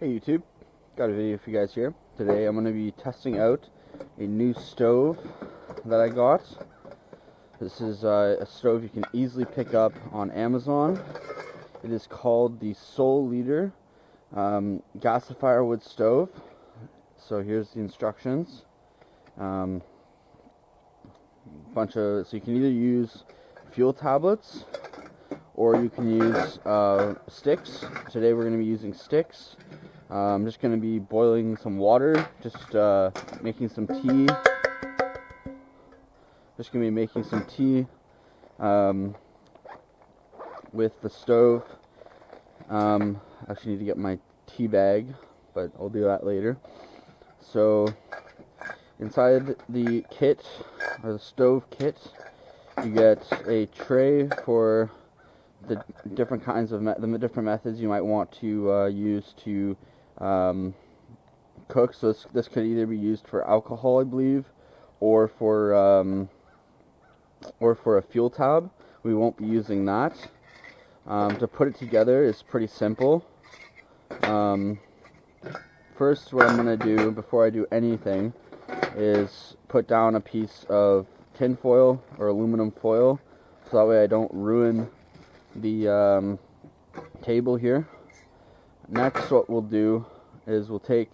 Hey YouTube, got a video for you guys here. Today I'm going to be testing out a new stove that I got. This is a stove you can easily pick up on Amazon. It is called the SOLEADER gasifier wood stove. So here's the instructions. So you can either use fuel tablets or you can use sticks. Today we're going to be using sticks. I'm just going to be boiling some water, just making some tea. Just going to be making some tea with the stove. Actually need to get my tea bag, but I'll do that later. So inside the kit, or the stove kit, you get a tray for the different kinds of different methods you might want to use to cook. So this could either be used for alcohol, I believe, or for a fuel tab. We won't be using that. To put it together is pretty simple. First, what I'm going to do before I do anything is put down a piece of tin foil or aluminum foil, so that way I don't ruin the table here. Next, what we'll do is we'll take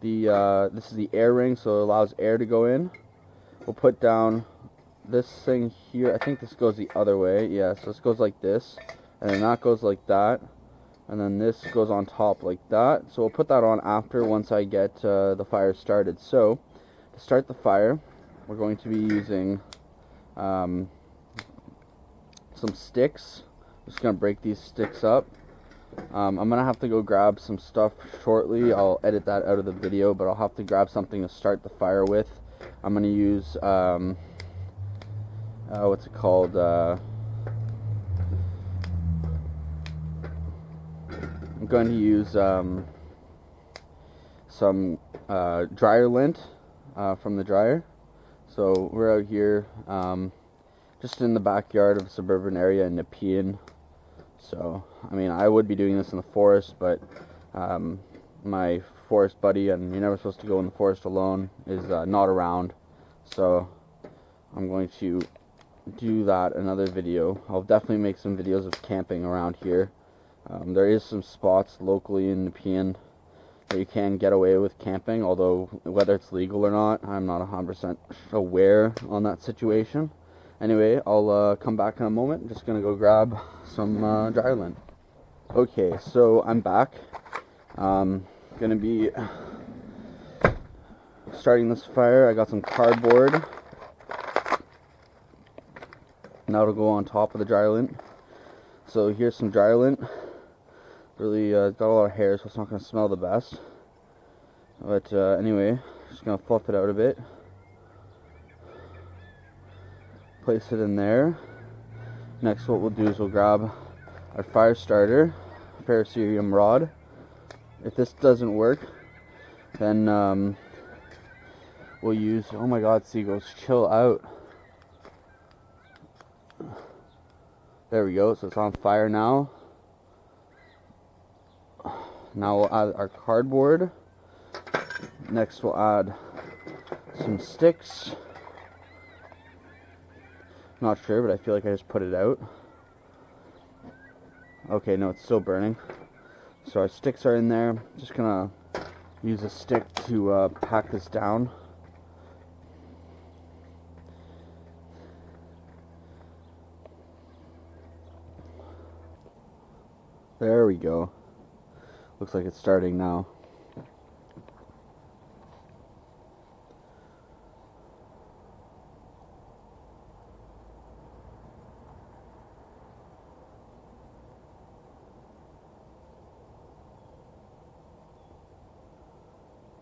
the this is the air ring, so it allows air to go in. We'll put down this thing here. I think this goes the other way. Yeah, so this goes like this, and then that goes like that, and then this goes on top like that. So we'll put that on after, once I get the fire started. So to start the fire, we're going to be using some sticks. I'm just going to break these sticks up. I'm going to have to go grab some stuff shortly. I'll edit that out of the video, but I'll have to grab something to start the fire with. I'm going to use, what's it called? I'm going to use some dryer lint from the dryer. So we're out here just in the backyard of a suburban area in Nepean. So, I mean, I would be doing this in the forest, but my forest buddy, and you're never supposed to go in the forest alone, is not around. So I'm going to do that in another video. I'll definitely make some videos of camping around here. There is some spots locally in Nepean that you can get away with camping, although whether it's legal or not, I'm not 100% aware on that situation. Anyway, I'll come back in a moment. I'm just going to go grab some dryer lint. Okay, so I'm back. Going to be starting this fire. I got some cardboard. Now it'll go on top of the dryer lint. So here's some dryer lint. Really got a lot of hair, so it's not going to smell the best. But anyway, just going to fluff it out a bit. Place it in there. Next, what we'll do is we'll grab our fire starter, ferrocerium rod. If this doesn't work, then we'll use, oh my god, seagulls, chill out. There we go, so it's on fire now. Now we'll add our cardboard. Next we'll add some sticks. Not sure, but I feel like I just put it out. Okay, no, it's still burning. So our sticks are in there. Just gonna use a stick to pack this down. There we go. Looks like it's starting now.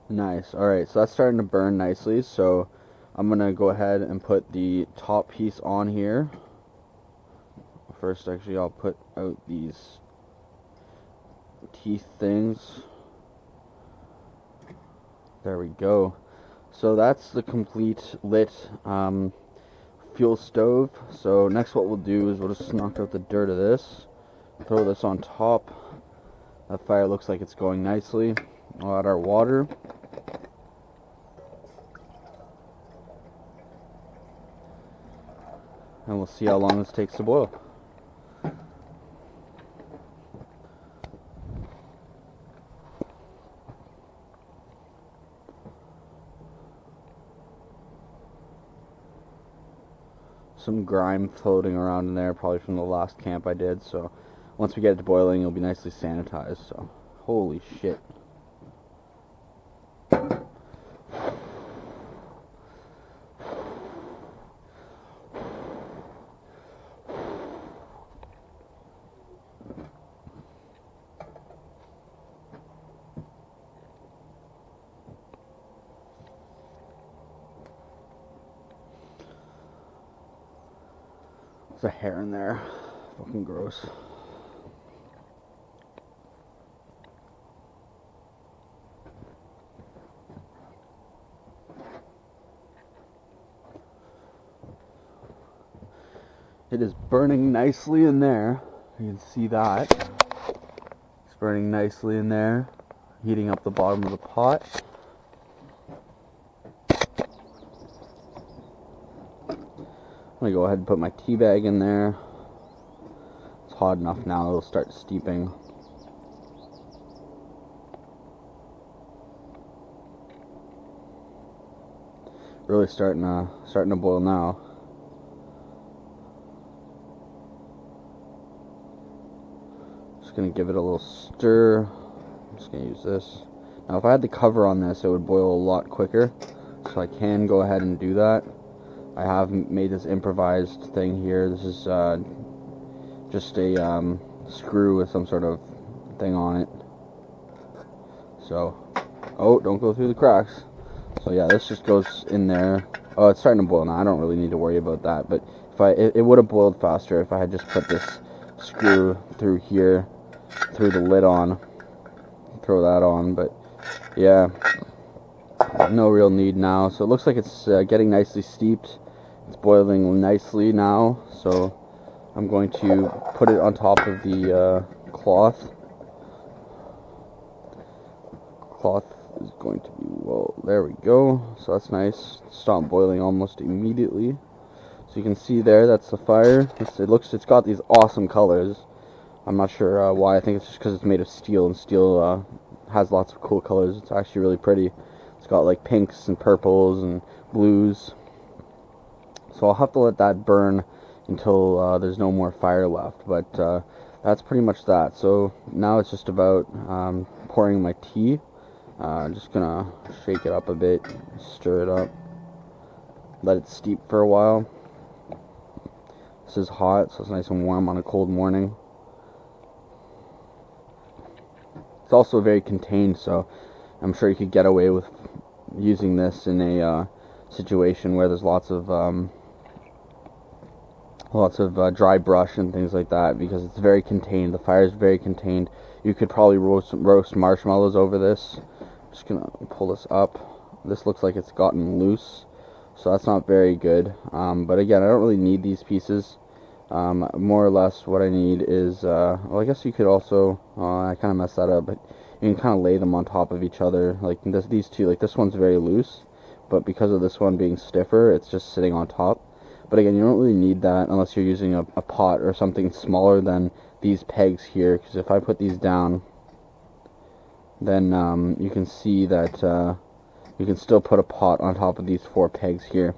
Nice. Alright, so that's starting to burn nicely, so I'm gonna go ahead and put the top piece on here. First, actually, I'll put out these teeth things. There we go. So that's the complete lit fuel stove. So next what we'll do is we'll just knock out the dirt of this, throw this on top. That fire looks like it's going nicely. We'll add our water. And we'll see how long this takes to boil. Some grime floating around in there, probably from the last camp I did, so once we get it to boiling, it'll be nicely sanitized, so holy shit. There's a hair in there. Fucking gross. It is burning nicely in there. You can see that. It's burning nicely in there. Heating up the bottom of the pot. I'm gonna go ahead and put my tea bag in there. It's hot enough now, it'll start steeping. Really starting to boil now. Just gonna give it a little stir. I'm just gonna use this. Now if I had the cover on this, it would boil a lot quicker. So I can go ahead and do that. I have made this improvised thing here. This is just a screw with some sort of thing on it. So, oh, don't go through the cracks. So yeah, this just goes in there. Oh, it's starting to boil now. I don't really need to worry about that. But if it would have boiled faster if I had just put this screw through here, through the lid on, throw that on. But yeah, no real need now. So it looks like it's getting nicely steeped. It's boiling nicely now, so I'm going to put it on top of the cloth. Cloth is going to be, well, there we go. So that's nice. Stop boiling almost immediately. So you can see there, that's the fire. It's got these awesome colors. I'm not sure why. I think it's just because it's made of steel, and steel has lots of cool colors. It's actually really pretty. It's got like pinks and purples and blues. So I'll have to let that burn until there's no more fire left, but that's pretty much that. So now it's just about pouring my tea. Just gonna shake it up a bit, stir it up, let it steep for a while. This is hot, so it's nice and warm on a cold morning. It's also very contained, so I'm sure you could get away with using this in a situation where there's lots of dry brush and things like that, because it's very contained. The fire is very contained. You could probably roast marshmallows over this. I'm just gonna pull this up. This looks like it's gotten loose, so that's not very good. But again, I don't really need these pieces. More or less what I need is, well, I guess you could also, I kind of messed that up, but you can kind of lay them on top of each other, like these two. Like this one's very loose, but because of this one being stiffer, it's just sitting on top. But again, you don't really need that unless you're using a pot or something smaller than these pegs here, because if I put these down, then you can see that you can still put a pot on top of these 4 pegs here.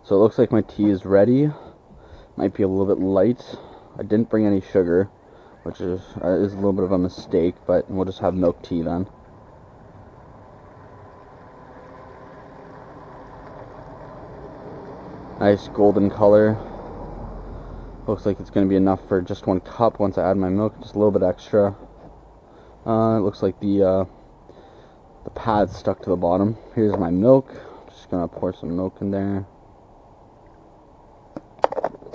So it looks like my tea is ready. Might be a little bit light. I didn't bring any sugar, which is a little bit of a mistake, but we'll just have milk tea then. Nice golden color. Looks like it's going to be enough for just 1 cup once I add my milk, just a little bit extra. It looks like the pad's stuck to the bottom. Here's my milk. Just going to pour some milk in there.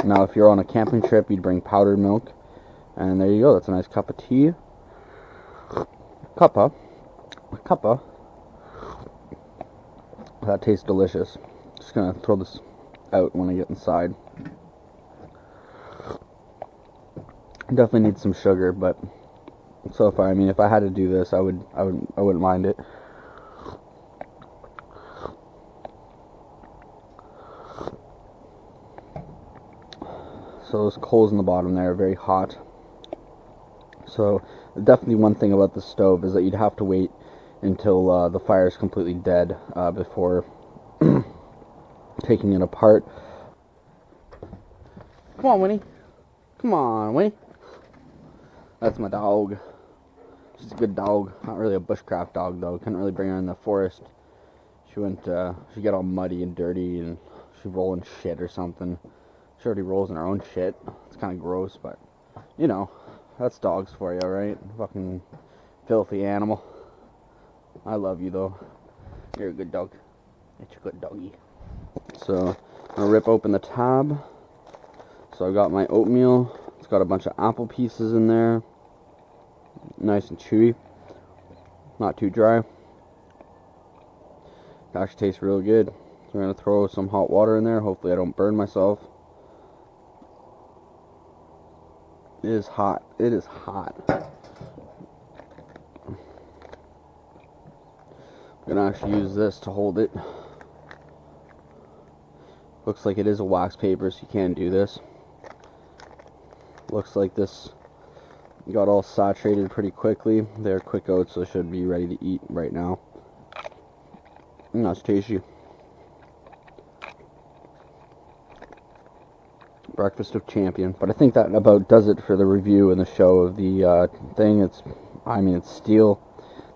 Now if you're on a camping trip, you'd bring powdered milk. And there you go, that's a nice cup of tea. Cuppa. That tastes delicious. Just going to throw this out when I get inside. Definitely need some sugar, but so far, I mean, if I had to do this, I wouldn't mind it. So those coals in the bottom there are very hot. So definitely one thing about the stove is that you'd have to wait until the fire is completely dead before taking it apart. Come on, Winnie. Come on, Winnie. That's my dog. She's a good dog. Not really a bushcraft dog, though. Couldn't really bring her in the forest. She'd get all muddy and dirty, and she'd roll in shit or something. She already rolls in her own shit. It's kind of gross, but, you know, that's dogs for you, right? Fucking filthy animal. I love you, though. You're a good dog. It's a good doggy. So, I'm gonna rip open the tab. So I've got my oatmeal. It's got a bunch of apple pieces in there. Nice and chewy. Not too dry. It actually tastes real good. So I'm going to throw some hot water in there. Hopefully I don't burn myself. It is hot. It is hot. I'm going to actually use this to hold it. Looks like it is a wax paper, so you can do this. Looks like this got all saturated pretty quickly. They're quick oats, so should be ready to eat right now. And that's tasty. Breakfast of champion. But I think that about does it for the review and the show of the thing. It's steel.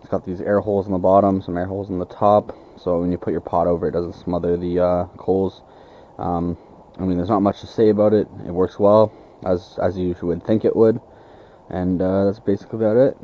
It's got these air holes in the bottom, some air holes in the top, so when you put your pot over, it doesn't smother the coals. I mean, there's not much to say about it. It works well, as you would think it would, and that's basically about it.